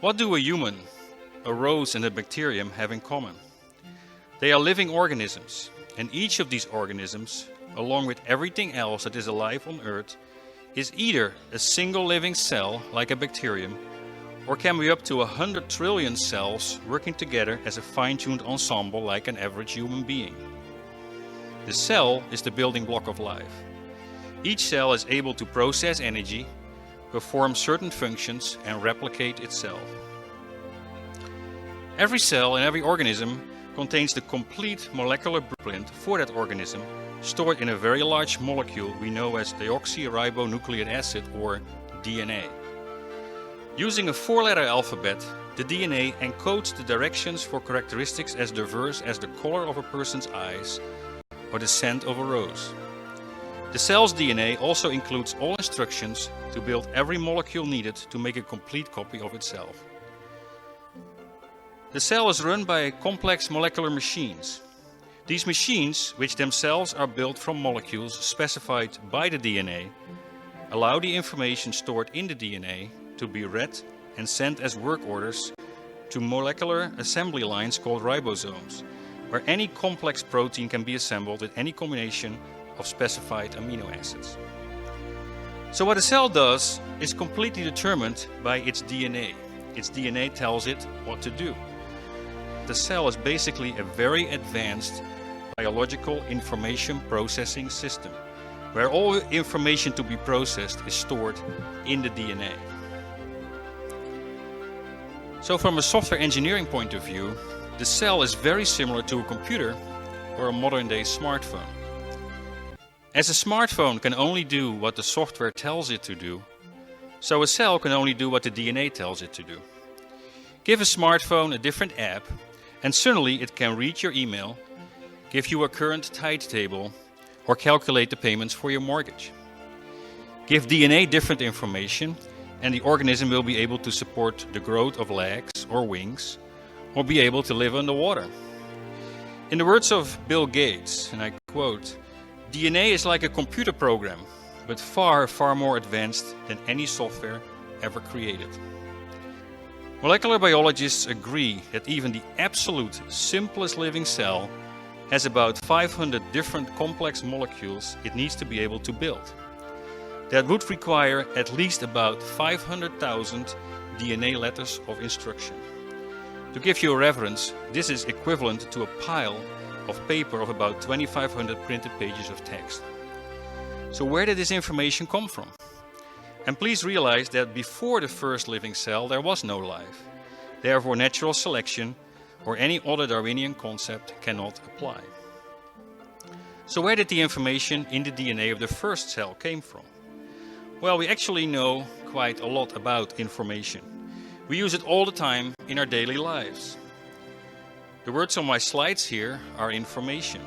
What do a human, a rose, and a bacterium have in common? They are living organisms, and each of these organisms, along with everything else that is alive on Earth, is either a single living cell like a bacterium, or can be up to 100 trillion cells working together as a fine-tuned ensemble like an average human being. The cell is the building block of life. Each cell is able to process energy, perform certain functions, and replicate itself. Every cell in every organism contains the complete molecular blueprint for that organism, stored in a very large molecule we know as deoxyribonucleic acid, or DNA. Using a 4-letter alphabet, the DNA encodes the directions for characteristics as diverse as the color of a person's eyes or the scent of a rose. The cell's DNA also includes all instructions to build every molecule needed to make a complete copy of itself. The cell is run by complex molecular machines. These machines, which themselves are built from molecules specified by the DNA, allow the information stored in the DNA to be read and sent as work orders to molecular assembly lines called ribosomes, where any complex protein can be assembled with any combination of specified amino acids. So what a cell does is completely determined by its DNA. Its DNA tells it what to do. The cell is basically a very advanced biological information processing system, where all information to be processed is stored in the DNA. So from a software engineering point of view, the cell is very similar to a computer or a modern-day smartphone. As a smartphone can only do what the software tells it to do, so a cell can only do what the DNA tells it to do. Give a smartphone a different app, and suddenly it can read your email, give you a current tide table, or calculate the payments for your mortgage. Give DNA different information, and the organism will be able to support the growth of legs or wings, or be able to live underwater. In the words of Bill Gates, and I quote, "DNA is like a computer program, but far, far more advanced than any software ever created." Molecular biologists agree that even the absolute simplest living cell has about 500 different complex molecules it needs to be able to build. That would require at least about 500,000 DNA letters of instruction. To give you a reference, this is equivalent to a pile of paper of about 2,500 printed pages of text. So where did this information come from? And please realize that before the first living cell there was no life. Therefore natural selection or any other Darwinian concept cannot apply. So where did the information in the DNA of the first cell came from? Well, we actually know quite a lot about information. We use it all the time in our daily lives. The words on my slides here are information.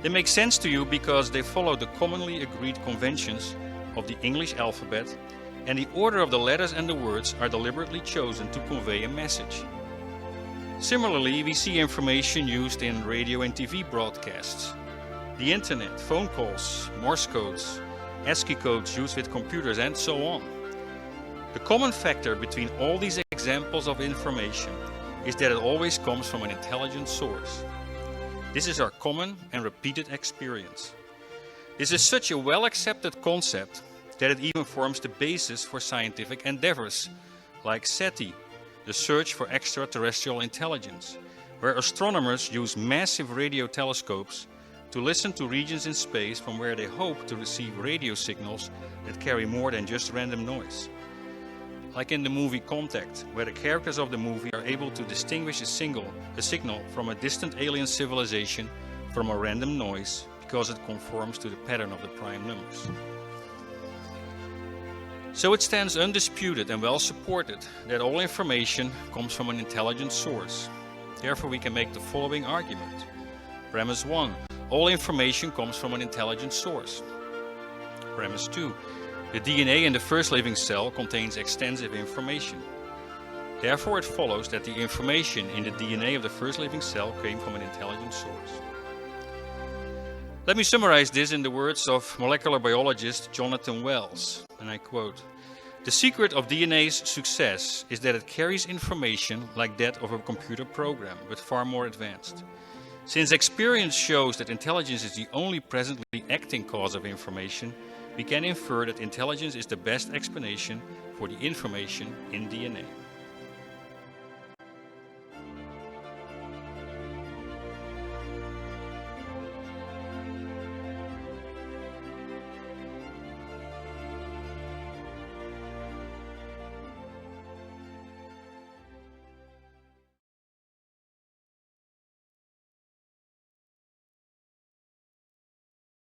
They make sense to you because they follow the commonly agreed conventions of the English alphabet, and the order of the letters and the words are deliberately chosen to convey a message. Similarly, we see information used in radio and TV broadcasts, the internet, phone calls, Morse codes, ASCII codes used with computers, and so on. The common factor between all these examples of information is that it always comes from an intelligent source. This is our common and repeated experience. This is such a well-accepted concept that it even forms the basis for scientific endeavors like SETI, the search for extraterrestrial intelligence, where astronomers use massive radio telescopes to listen to regions in space from where they hope to receive radio signals that carry more than just random noise. Like in the movie Contact, where the characters of the movie are able to distinguish a signal from a distant alien civilization from a random noise because it conforms to the pattern of the prime numbers. So it stands undisputed and well supported that all information comes from an intelligent source. Therefore we can make the following argument. Premise 1. All information comes from an intelligent source. Premise 2. The DNA in the first living cell contains extensive information. Therefore it follows that the information in the DNA of the first living cell came from an intelligent source. Let me summarize this in the words of molecular biologist Jonathan Wells, and I quote, The secret of DNA's success is that it carries information like that of a computer program, but far more advanced. Since experience shows that intelligence is the only presently acting cause of information, we can infer that intelligence is the best explanation for the information in DNA.